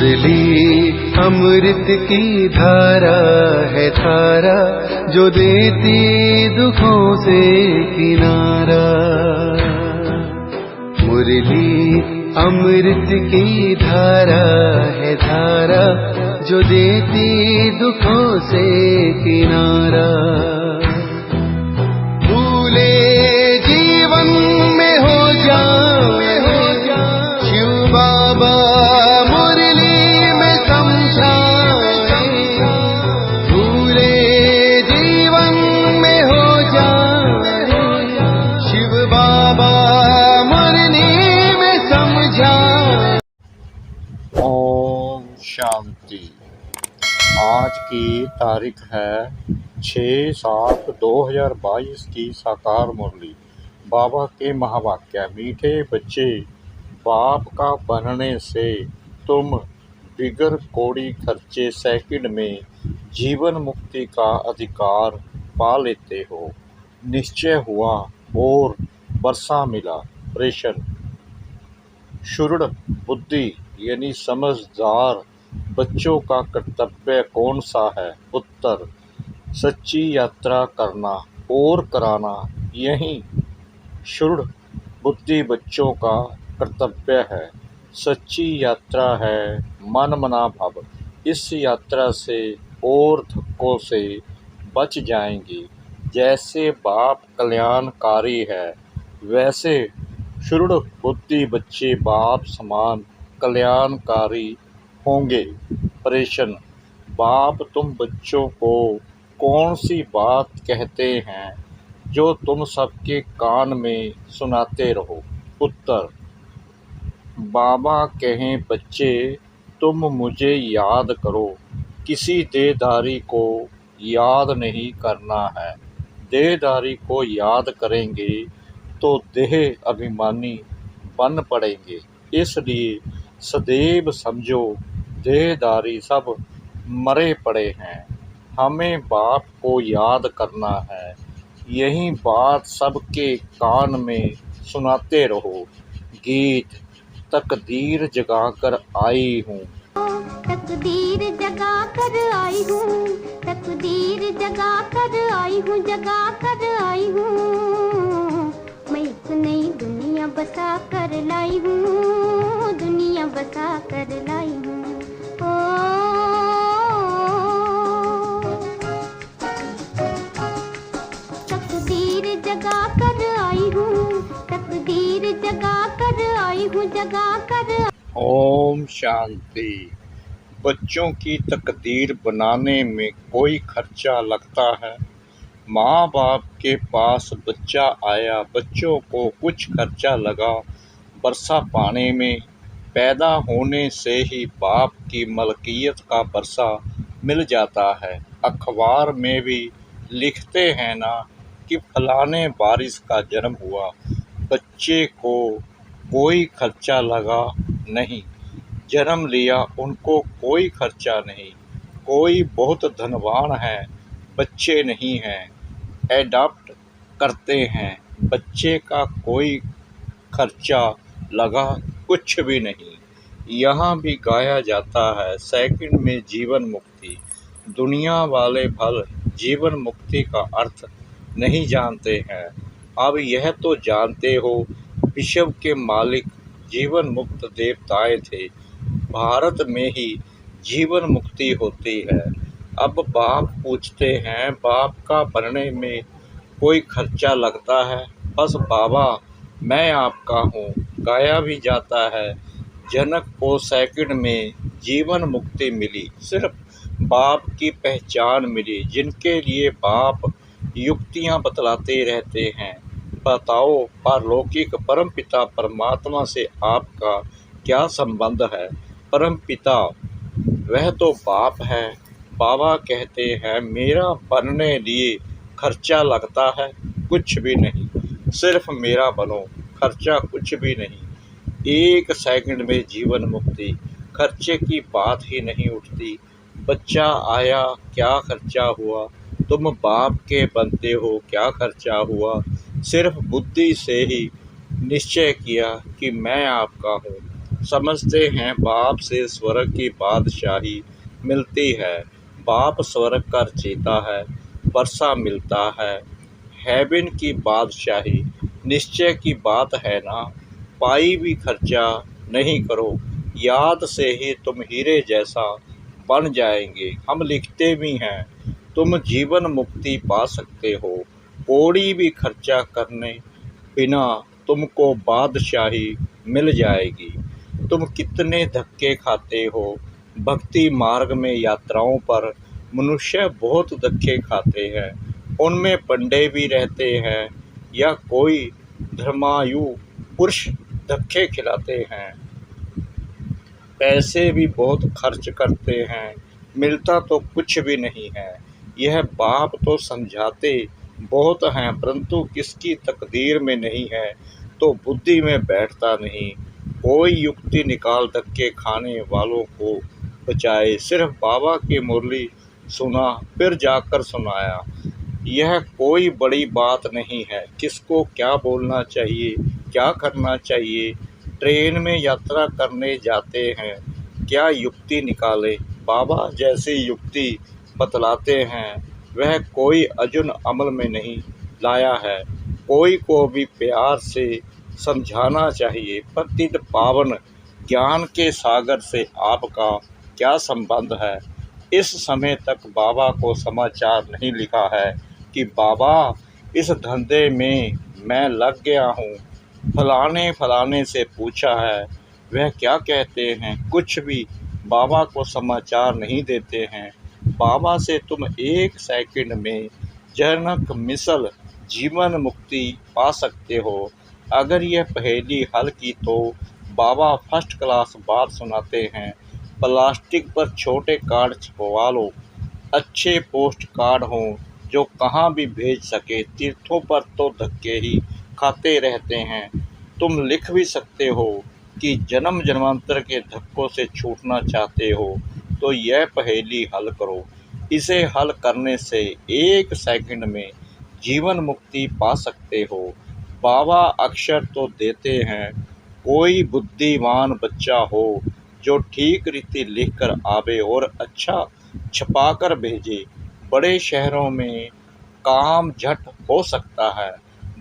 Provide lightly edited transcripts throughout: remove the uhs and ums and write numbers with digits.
मुरली अमृत की धारा है धारा, जो देती दुखों से किनारा। मुरली अमृत की धारा है धारा, जो देती दुखों से किनारा। भूले जीवन में हो जाए शिव बाबा मुरली में समझाए। भूले जीवन में हो जाए शिव बाबा मुरली में समझाए। ओम शांति। आज की तारीख है 6/7/2022 की साकार मुरली। बाबा के महावाक्य। मीठे बच्चे, बाप का बनने से तुम बिगर कौड़ी खर्चे सेकंड में जीवन मुक्ति का अधिकार पा लेते हो। निश्चय हुआ और वर्षा मिला। प्रश्न। शुद्ध बुद्धि यानी समझदार बच्चों का कर्तव्य कौन सा है? उत्तर। सच्ची यात्रा करना और कराना, यही शुद्ध बुद्धि बच्चों का कर्तव्य है। सच्ची यात्रा है मन मना भव। इस यात्रा से और धक्कों से बच जाएंगे। जैसे बाप कल्याणकारी है, वैसे शुद्ध बुद्धि बच्चे बाप समान कल्याणकारी होंगे। प्रश्न। बाप तुम बच्चों को कौन सी बात कहते हैं जो तुम सबके कान में सुनाते रहो? उत्तर। बाबा कहें, बच्चे तुम मुझे याद करो। किसी देहधारी को याद नहीं करना है। देहधारी को याद करेंगे तो देह अभिमानी बन पड़ेंगे। इसलिए सदैव समझो देहधारी सब मरे पड़े हैं। हमें बाप को याद करना है। यही बात सबके कान में सुनाते रहो। गीत। तकदीर जगाकर आई हूँ। तकदीर जगा कर आई हूँ, तकदीर जगा कर आई हूँ, जगा कर आई हूँ। मैं एक नई दुनिया बसा कर लाई हूँ, दुनिया बसा कर लाई हूँ। तकदीर जगा कर आई हूँ, तकदीर जगा कर आई हूँ, जगा कर। ओम शांति। बच्चों की तकदीर बनाने में कोई खर्चा लगता है? माँ बाप के पास बच्चा आया, बच्चों को कुछ खर्चा लगा वर्षा पाने में। पैदा होने से ही बाप की मलकियत का वर्षा मिल जाता है। अखबार में भी लिखते हैं ना कि फलाने बारिश का जन्म हुआ। बच्चे को कोई खर्चा लगा नहीं, जन्म लिया, उनको कोई खर्चा नहीं। कोई बहुत धनवान है, बच्चे नहीं हैं, एडॉप्ट करते हैं, बच्चे का कोई खर्चा लगा कुछ भी नहीं। यहाँ भी गाया जाता है, सेकंड में जीवन मुक्ति। दुनिया वाले भल जीवन मुक्ति का अर्थ नहीं जानते हैं। अब यह तो जानते हो, विश्व के मालिक जीवन मुक्त देवताएं थे। भारत में ही जीवन मुक्ति होती है। अब बाप पूछते हैं, बाप का बनने में कोई खर्चा लगता है? बस बाबा मैं आपका हूँ गाया भी जाता है। जनक को सेकंड में जीवन मुक्ति मिली, सिर्फ बाप की पहचान मिली। जिनके लिए बाप युक्तियाँ बतलाते रहते हैं। बताओ, पारलौकिक परमपिता परमात्मा से आपका क्या संबंध है? परमपिता वह तो बाप है। बाबा कहते हैं, मेरा बनने लिए खर्चा लगता है? कुछ भी नहीं, सिर्फ मेरा बनो, खर्चा कुछ भी नहीं। एक सेकंड में जीवन मुक्ति, खर्चे की बात ही नहीं उठती। बच्चा आया, क्या खर्चा हुआ? तुम बाप के बनते हो, क्या खर्चा हुआ? सिर्फ बुद्धि से ही निश्चय किया कि मैं आपका हूँ। समझते हैं बाप से स्वर्ग की बादशाही मिलती है। बाप स्वर्ग का रचयिता है, वर्षा मिलता है। हेवन की बादशाही निश्चय की बात है ना, पाई भी खर्चा नहीं करो, याद से ही तुम हीरे जैसा बन जाएंगे। हम लिखते भी हैं तुम जीवन मुक्ति पा सकते हो, कौड़ी भी खर्चा करने बिना तुमको बादशाही मिल जाएगी। तुम कितने धक्के खाते हो भक्ति मार्ग में, यात्राओं पर मनुष्य बहुत धक्के खाते हैं। उनमें पंडे भी रहते हैं या कोई धर्मायु पुरुष धक्के खिलाते हैं। पैसे भी बहुत खर्च करते हैं, मिलता तो कुछ भी नहीं है। यह बाप तो समझाते बहुत हैं, परंतु किसकी तकदीर में नहीं है तो बुद्धि में बैठता नहीं। कोई युक्ति निकाल धक्के खाने वालों को बचाए। सिर्फ बाबा की मुरली सुना फिर जाकर सुनाया, यह कोई बड़ी बात नहीं है। किसको क्या बोलना चाहिए, क्या करना चाहिए। ट्रेन में यात्रा करने जाते हैं, क्या युक्ति निकाले। बाबा जैसी युक्ति बतलाते हैं, वह कोई अजुन अमल में नहीं लाया है। कोई को भी प्यार से समझाना चाहिए। पतित पावन ज्ञान के सागर से आपका क्या संबंध है। इस समय तक बाबा को समाचार नहीं लिखा है कि बाबा इस धंधे में मैं लग गया हूँ, फलाने फलाने से पूछा है, वह क्या कहते हैं। कुछ भी बाबा को समाचार नहीं देते हैं। बाबा से तुम 1 सेकंड में जनक मिसल जीवन मुक्ति पा सकते हो। अगर यह पहेली हल की तो बाबा फर्स्ट क्लास बात सुनाते हैं। प्लास्टिक पर छोटे कार्ड छपवा लो, अच्छे पोस्ट कार्ड हों जो कहाँ भी भेज सके। तीर्थों पर तो धक्के ही खाते रहते हैं। तुम लिख भी सकते हो कि जन्म जन्मांतर के धक्कों से छूटना चाहते हो तो यह पहेली हल करो। इसे हल करने से 1 सेकंड में जीवन मुक्ति पा सकते हो। बाबा अक्षर तो देते हैं, कोई बुद्धिमान बच्चा हो जो ठीक रीति लिखकर आवे और अच्छा छपाकर भेजे। बड़े शहरों में काम झट हो सकता है।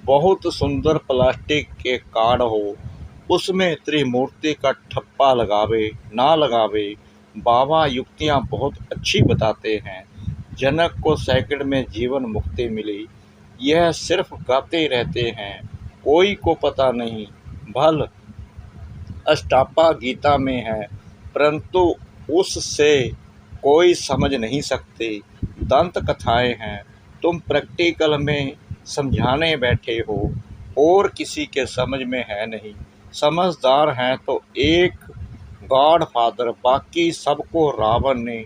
बहुत सुंदर प्लास्टिक के कार्ड हो, उसमें त्रिमूर्ति का ठप्पा लगावे ना लगावे। बाबा युक्तियाँ बहुत अच्छी बताते हैं। जनक को सेकंड में जीवन मुक्ति मिली, यह सिर्फ गाते रहते हैं, कोई को पता नहीं। भल अष्टापा गीता में है, परंतु उससे कोई समझ नहीं सकते। दंत कथाएं हैं, तुम प्रैक्टिकल में समझाने बैठे हो और किसी के समझ में है नहीं। समझदार हैं तो एक गॉड फादर, बाकी सबको रावण ने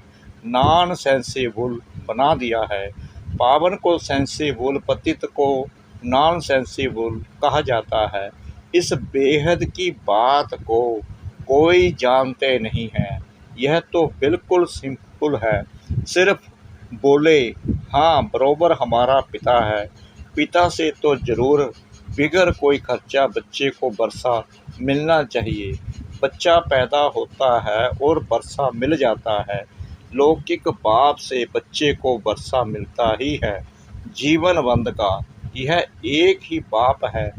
नॉन सेंसिबल बना दिया है। पावन को सेंसिबल, पतित को नॉन सेंसिबल कहा जाता है। इस बेहद की बात को कोई जानते नहीं है। यह तो बिल्कुल सिंपल है। सिर्फ बोले हाँ बरोबर हमारा पिता है। पिता से तो ज़रूर बिगर कोई खर्चा बच्चे को वर्षा मिलना चाहिए। बच्चा पैदा होता है और वर्षा मिल जाता है। लौकिक बाप से बच्चे को वर्षा मिलता ही है। जीवन बंद का यह एक ही बाप है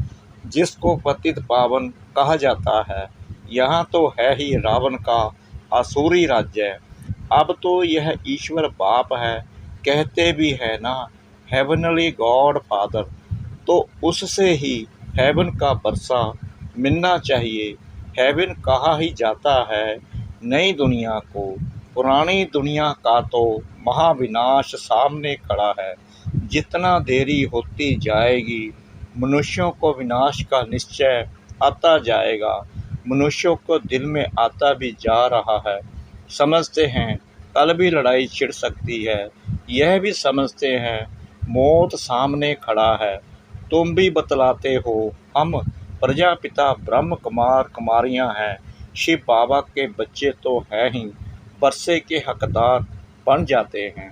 जिसको पतित पावन कहा जाता है। यहाँ तो है ही रावण का आसुरी राज्य। अब तो यह ईश्वर बाप है, कहते भी है ना, हेवनली गॉड फादर, तो उससे ही हेवन का वर्षा मिलना चाहिए। हेवन कहा ही जाता है नई दुनिया को। पुरानी दुनिया का तो महाविनाश सामने खड़ा है। जितना देरी होती जाएगी मनुष्यों को विनाश का निश्चय आता जाएगा। मनुष्यों को दिल में आता भी जा रहा है। समझते हैं कल भी लड़ाई छिड़ सकती है, यह भी समझते हैं मौत सामने खड़ा है। तुम भी बतलाते हो हम प्रजापिता ब्रह्म कुमार कुमारियां हैं। शिव बाबा के बच्चे तो हैं ही, वर्षे के हकदार बन जाते हैं।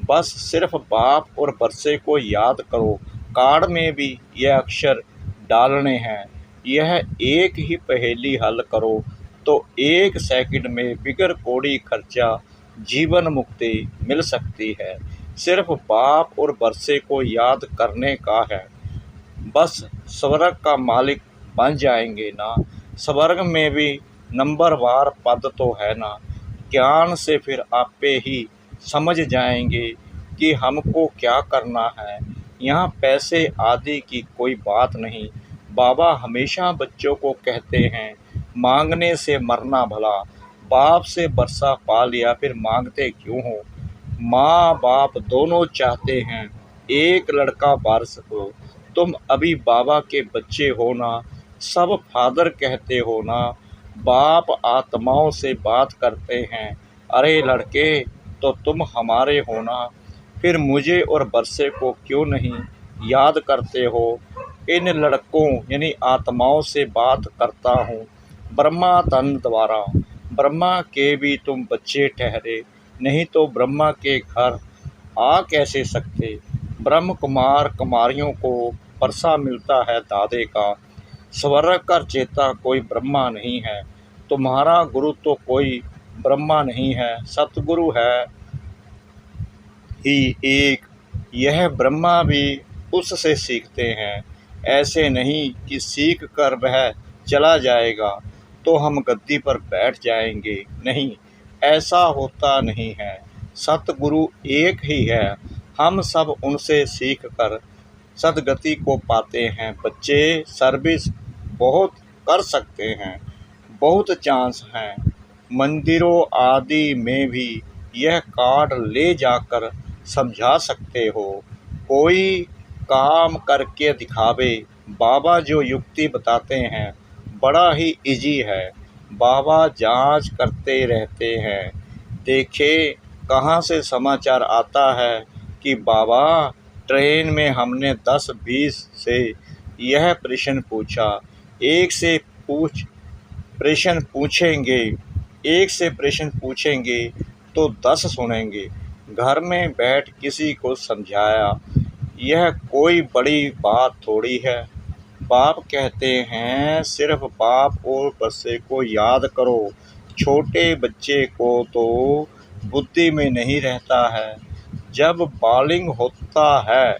बस सिर्फ बाप और वर्षे को याद करो। कार्ड में भी यह अक्षर डालने हैं। यह एक ही पहेली हल करो, तो 1 सेकंड में बिगर कोड़ी खर्चा जीवन मुक्ति मिल सकती है। सिर्फ बाप और बरसे को याद करने का है, बस स्वर्ग का मालिक बन जाएंगे ना। स्वर्ग में भी नंबरवार पद तो है ना। ज्ञान से फिर आपे ही समझ जाएंगे कि हमको क्या करना है। यहाँ पैसे आदि की कोई बात नहीं। बाबा हमेशा बच्चों को कहते हैं, मांगने से मरना भला। बाप से बरसा पा लिया फिर मांगते क्यों हो। माँ बाप दोनों चाहते हैं एक लड़का वारिस हो। तुम अभी बाबा के बच्चे हो ना, सब फादर कहते हो ना। बाप आत्माओं से बात करते हैं, अरे लड़के तो तुम हमारे हो ना। फिर मुझे और बरसे को क्यों नहीं याद करते हो। इन लड़कों यानी आत्माओं से बात करता हूँ ब्रह्मा तन द्वारा। ब्रह्मा के भी तुम बच्चे ठहरे, नहीं तो ब्रह्मा के घर आ कैसे सकते। ब्रह्म कुमार कुमारियों को परसा मिलता है दादे का। स्वर्ग का चेता कोई ब्रह्मा नहीं है। तुम्हारा गुरु तो कोई ब्रह्मा नहीं है, सतगुरु है ही एक। यह ब्रह्मा भी उससे सीखते हैं। ऐसे नहीं कि सीख कर वह चला जाएगा तो हम गद्दी पर बैठ जाएंगे, नहीं, ऐसा होता नहीं है। सतगुरु एक ही है। हम सब उनसे सीख कर सदगति को पाते हैं। बच्चे सर्विस बहुत कर सकते हैं, बहुत चांस हैं। मंदिरों आदि में भी यह कार्ड ले जाकर समझा सकते हो। कोई काम करके दिखावे। बाबा जो युक्ति बताते हैं बड़ा ही इजी है। बाबा जांच करते रहते हैं। देखे कहाँ से समाचार आता है कि बाबा ट्रेन में हमने 10-20 से यह प्रश्न पूछा। एक से प्रश्न पूछेंगे तो 10 सुनेंगे। घर में बैठ किसी को समझाया, यह कोई बड़ी बात थोड़ी है। बाप कहते हैं सिर्फ बाप और बरसे को याद करो। छोटे बच्चे को तो बुद्धि में नहीं रहता है, जब बॉलिंग होता है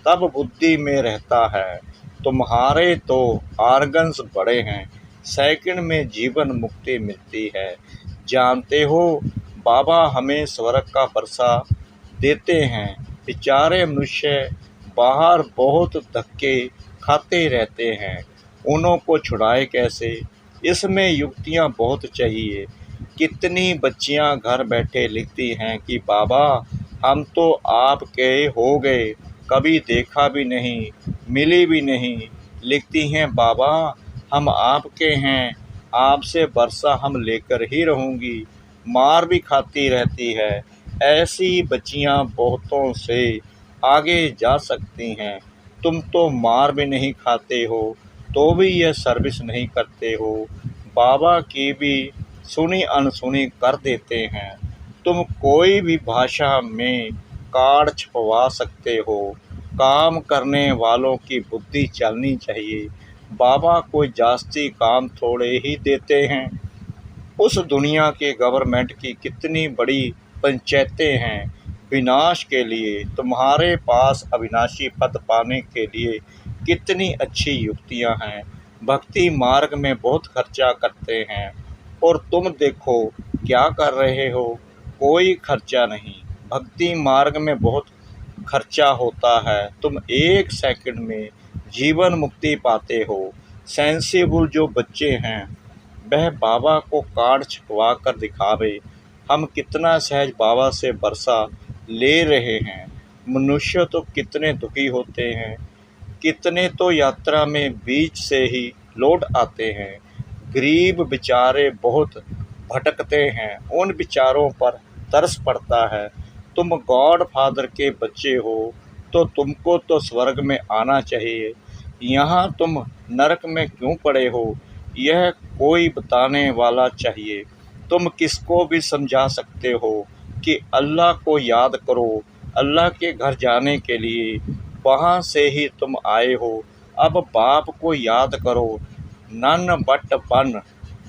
तब बुद्धि में रहता है। तुम्हारे तो आर्गन्स बड़े हैं, सेकंड में जीवन मुक्ति मिलती है। जानते हो बाबा हमें स्वर्ग का बरसा देते हैं। बेचारे मनुष्य बाहर बहुत धक्के खाते रहते हैं, उन्हों को छुड़ाए कैसे। इसमें युक्तियाँ बहुत चाहिए। कितनी बच्चियाँ घर बैठे लिखती हैं कि बाबा हम तो आपके हो गए, कभी देखा भी नहीं, मिली भी नहीं। लिखती हैं बाबा हम आपके हैं, आपसे बरसा हम लेकर ही रहूँगी। मार भी खाती रहती है। ऐसी बच्चियाँ बहुतों से आगे जा सकती हैं। तुम तो मार भी नहीं खाते हो तो भी यह सर्विस नहीं करते हो। बाबा की भी सुनी अनसुनी कर देते हैं। तुम कोई भी भाषा में कार्ड छपवा सकते हो। काम करने वालों की बुद्धि चलनी चाहिए। बाबा कोई जास्ती काम थोड़े ही देते हैं। उस दुनिया के गवर्नमेंट की कितनी बड़ी पंचायतें हैं विनाश के लिए। तुम्हारे पास अविनाशी पद पाने के लिए कितनी अच्छी युक्तियां हैं। भक्ति मार्ग में बहुत खर्चा करते हैं और तुम देखो क्या कर रहे हो, कोई खर्चा नहीं। भक्ति मार्ग में बहुत खर्चा होता है। तुम 1 सेकंड में जीवन मुक्ति पाते हो। सेंसिबल जो बच्चे हैं वह बाबा को कार्ड छपवा कर दिखावे। हम कितना सहज बाबा से बरसा ले रहे हैं। मनुष्य तो कितने दुखी होते हैं, कितने तो यात्रा में बीच से ही लौट आते हैं। गरीब बेचारे बहुत भटकते हैं, उन बेचारों पर तरस पड़ता है। तुम गॉड फादर के बच्चे हो तो तुमको तो स्वर्ग में आना चाहिए। यहाँ तुम नरक में क्यों पड़े हो, यह कोई बताने वाला चाहिए। तुम किसको भी समझा सकते हो कि अल्लाह को याद करो। अल्लाह के घर जाने के लिए वहाँ से ही तुम आए हो। अब बाप को याद करो। नन बट वन,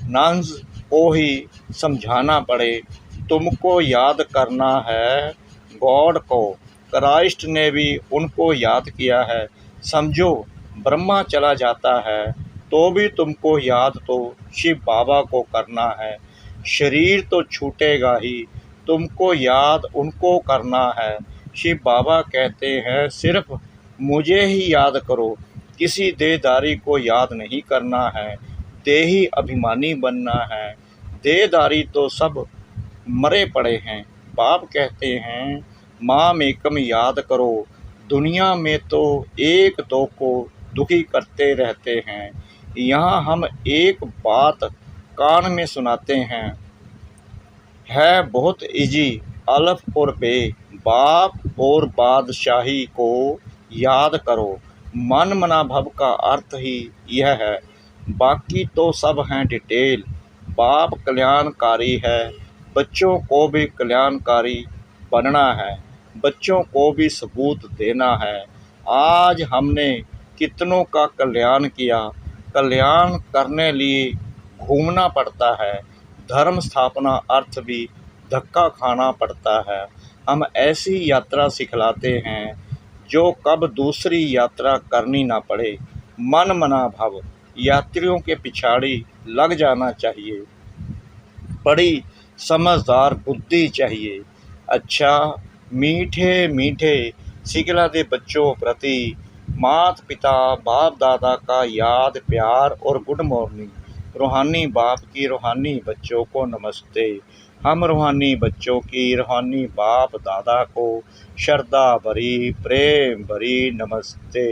नन्स को ही समझाना पड़े। तुमको याद करना है गॉड को, क्राइस्ट ने भी उनको याद किया है। समझो ब्रह्मा चला जाता है तो भी तुमको याद तो शिव बाबा को करना है। शरीर तो छूटेगा ही, तुमको याद उनको करना है। शिव बाबा कहते हैं सिर्फ मुझे ही याद करो, किसी देहधारी को याद नहीं करना है। देही अभिमानी बनना है, देहधारी तो सब मरे पड़े हैं। बाप कहते हैं माम एकम याद करो, दुनिया में तो एक दो को दुखी करते रहते हैं। यहाँ हम एक बात कान में सुनाते हैं, है बहुत इजी, अलफ और बे, बाप और बादशाही को याद करो। मन मना भव का अर्थ ही यह है, बाकी तो सब हैं डिटेल। बाप कल्याणकारी है, बच्चों को भी कल्याणकारी बनना है, बच्चों को भी सबूत देना है। आज हमने कितनों का कल्याण किया, कल्याण करने लिए घूमना पड़ता है। धर्म स्थापना अर्थ भी धक्का खाना पड़ता है। हम ऐसी यात्रा सिखलाते हैं जो कब दूसरी यात्रा करनी ना पड़े। मन मना भव, यात्रियों के पिछाड़ी लग जाना चाहिए। बड़ी समझदार बुद्धि चाहिए। अच्छा मीठे मीठे सिखला दे बच्चों प्रति माता पिता बाप दादा का याद प्यार और गुड मॉर्निंग। रूहानी बाप की रूहानी बच्चों को नमस्ते। हम रूहानी बच्चों की रूहानी बाप दादा को श्रद्धा भरी प्रेम भरी नमस्ते।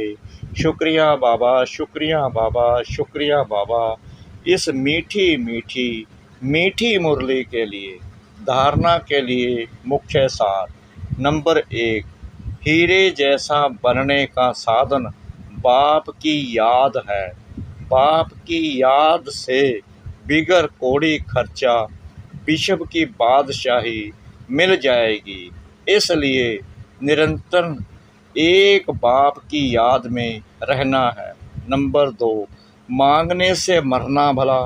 शुक्रिया बाबा, शुक्रिया बाबा, शुक्रिया बाबा इस मीठी मीठी मीठी मुरली के लिए। धारणा के लिए मुख्य सार नंबर 1, हीरे जैसा बनने का साधन बाप की याद है। बाप की याद से बिगर कोड़ी खर्चा विश्व की बादशाही मिल जाएगी। इसलिए निरंतर एक बाप की याद में रहना है। नंबर 2, मांगने से मरना भला,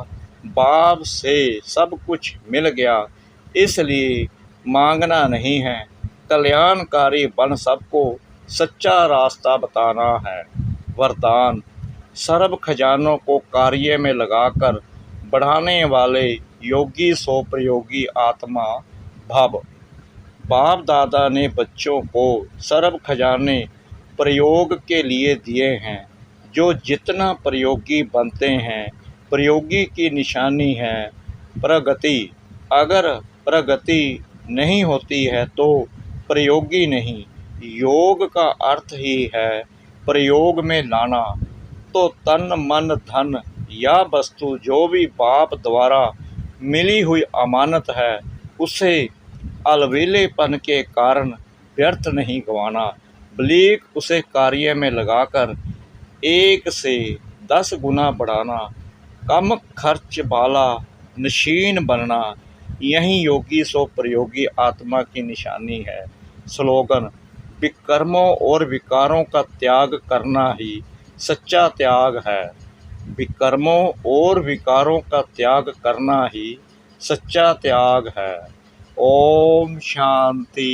बाप से सब कुछ मिल गया इसलिए मांगना नहीं है। कल्याणकारी बन सबको सच्चा रास्ता बताना है। वरदान, सर्व खजानों को कार्य में लगाकर बढ़ाने वाले योगी सो प्रयोगी आत्मा भव। बाप दादा ने बच्चों को सर्व खजाने प्रयोग के लिए दिए हैं। जो जितना प्रयोगी बनते हैं, प्रयोगी की निशानी है प्रगति। अगर प्रगति नहीं होती है तो प्रयोगी नहीं। योग का अर्थ ही है प्रयोग में लाना। तो तन मन धन या वस्तु जो भी बाप द्वारा मिली हुई अमानत है उसे अलवेलेपन के कारण व्यर्थ नहीं गंवाना, बल्कि उसे कार्य में लगाकर 1 से 10 गुना बढ़ाना। कम खर्च वाला नशीन बनना, यही योगी सो प्रयोगी आत्मा की निशानी है। स्लोगन, विकर्मों और विकारों का त्याग करना ही सच्चा त्याग है। विकर्मों और विकारों का त्याग करना ही सच्चा त्याग है। ओम शांति।